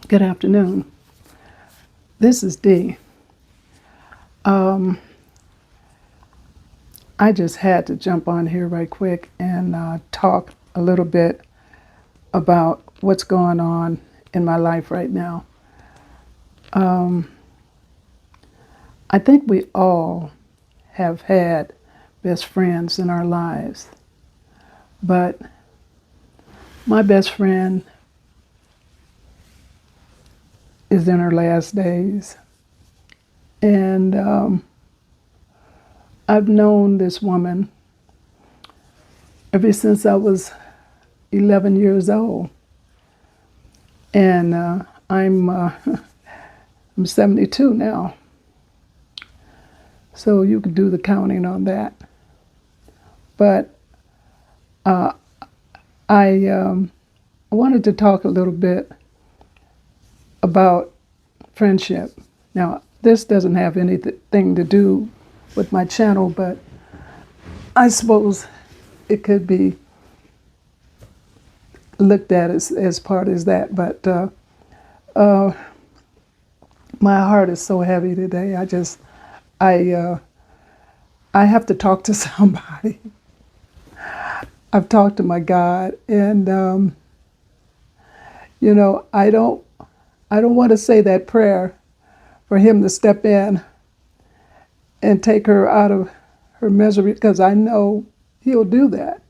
Good afternoon. This is Dee. Um, I just had to jump on here right quick and talk a little bit about what's going on in my life right now. I think we all have had best friends in our lives, but my best friend is in her last days. And I've known this woman ever since I was 11 years old. And I'm I'm 72 now. So you can do the counting on that. But I wanted to talk a little bit about friendship. Now, this doesn't have anything to do with my channel, but I suppose it could be looked at as part as that. But my heart is so heavy today. I have to talk to somebody. I've talked to my God, and I don't want to say that prayer for Him to step in and take her out of her misery, because I know He'll do that.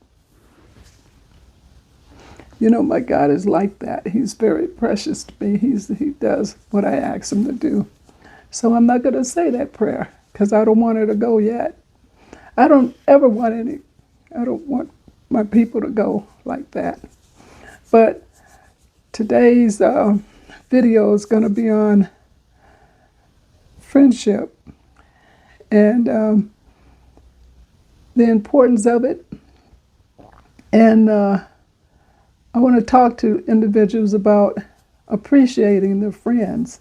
My God is like that. He's very precious to me. He does what I ask Him to do. So I'm not going to say that prayer because I don't want her to go yet. I don't want my people to go like that. But today's video is going to be on friendship and the importance of it. And I want to talk to individuals about appreciating their friends.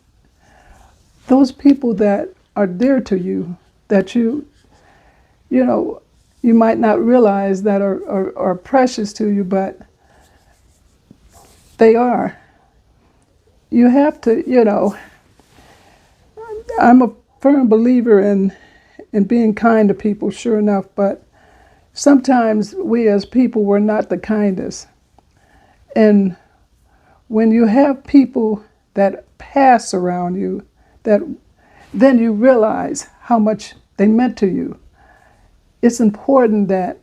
Those people that are dear to you, that you might not realize that are precious to you, but they are. You have to, I'm a firm believer in being kind to people, sure enough, but sometimes we as people were not the kindest. And when you have people that pass around you, then you realize how much they meant to you. It's important that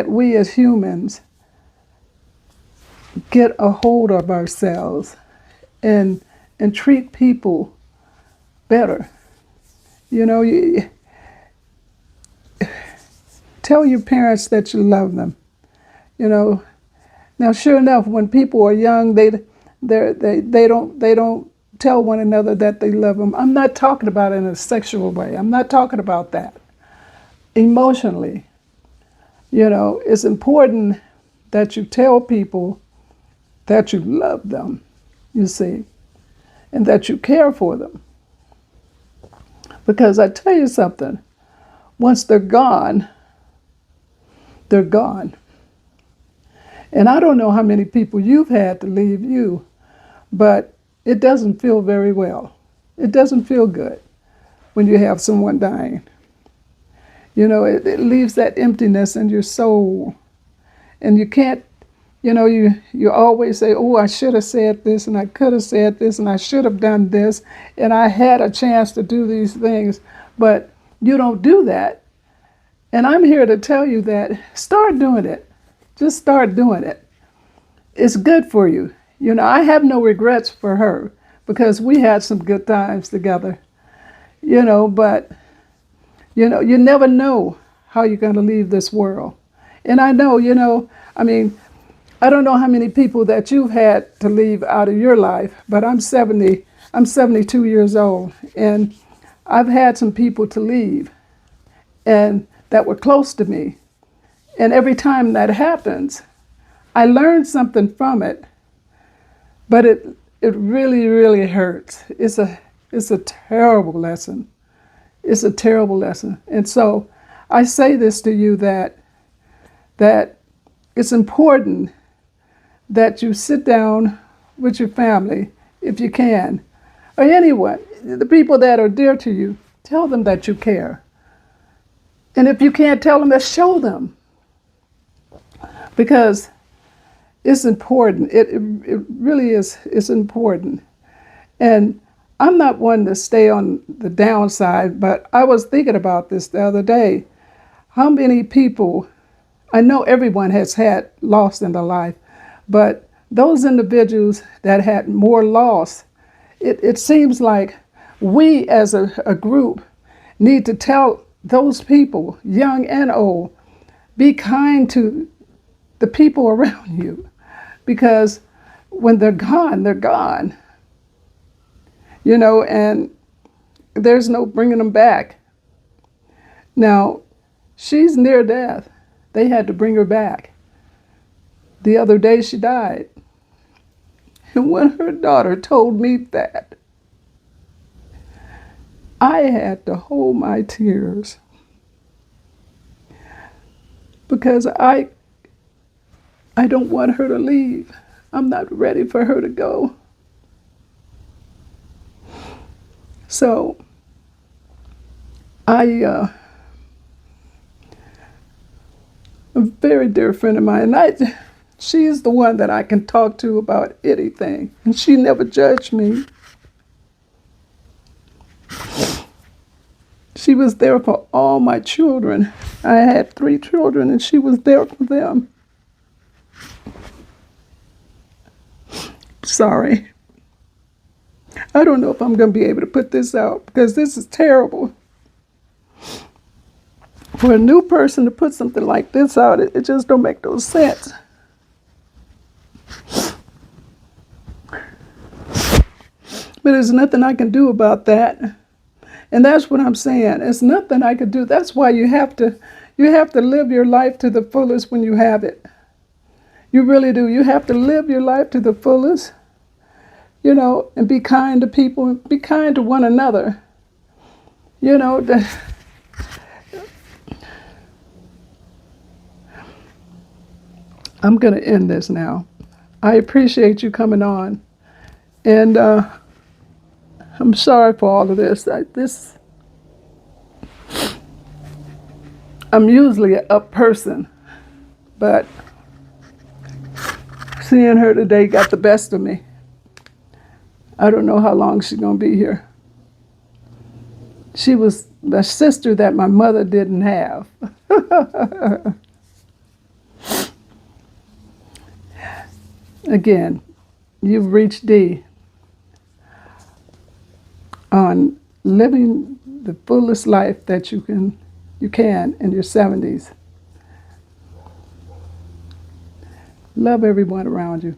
we as humans get a hold of ourselves and treat people better. You tell your parents that you love them. Now, sure enough, when people are young, they don't tell one another that they love them. I'm not talking about it in a sexual way. I'm not talking about that. Emotionally, it's important that you tell people that you love them, you see, and that you care for them. Because I tell you something, once they're gone, they're gone. And I don't know how many people you've had to leave you, but it doesn't feel very well. It doesn't feel good when you have someone dying. It leaves that emptiness in your soul. And you can't, you always say, oh, I should have said this, and I could have said this, and I should have done this, and I had a chance to do these things, but you don't do that. And I'm here to tell you that start doing it. Just start doing it. It's good for you. I have no regrets for her because we had some good times together, but, you never know how you're going to leave this world. And I know, I don't know how many people that you've had to leave out of your life, but I'm 72 years old, and I've had some people to leave and that were close to me. And every time that happens, I learned something from it, but it really, really hurts. It's a terrible lesson. It's a terrible lesson. And so I say this to you that it's important that you sit down with your family if you can, or anyone, the people that are dear to you. Tell them that you care. And if you can't tell them, then show them, because it's important. It really is. It's important. And I'm not one to stay on the downside, but I was thinking about this the other day. How many people, I know everyone has had loss in their life, but those individuals that had more loss, it seems like we as a group need to tell those people, young and old, be kind to the people around you, because when they're gone, they're gone. And there's no bringing them back. Now, she's near death. They had to bring her back. The other day she died. And when her daughter told me that, I had to hold my tears, because I don't want her to leave. I'm not ready for her to go. So a very dear friend of mine, she's the one that I can talk to about anything, and she never judged me. She was there for all my children. I had 3 children, and she was there for them. Sorry. I don't know if I'm going to be able to put this out, because this is terrible. For a new person to put something like this out, it just don't make no sense. But there's nothing I can do about that. And that's what I'm saying. There's nothing I could do. That's why you have to live your life to the fullest when you have it. You really do. You have to live your life to the fullest, and be kind to people, and be kind to one another. I'm going to end this now. I appreciate you coming on. And I'm sorry for all of this. I'm usually an up person, but seeing her today got the best of me. I don't know how long she's going to be here. She was the sister that my mother didn't have. Again, you've reached D on living the fullest life that you can in your 70s. Love everyone around you.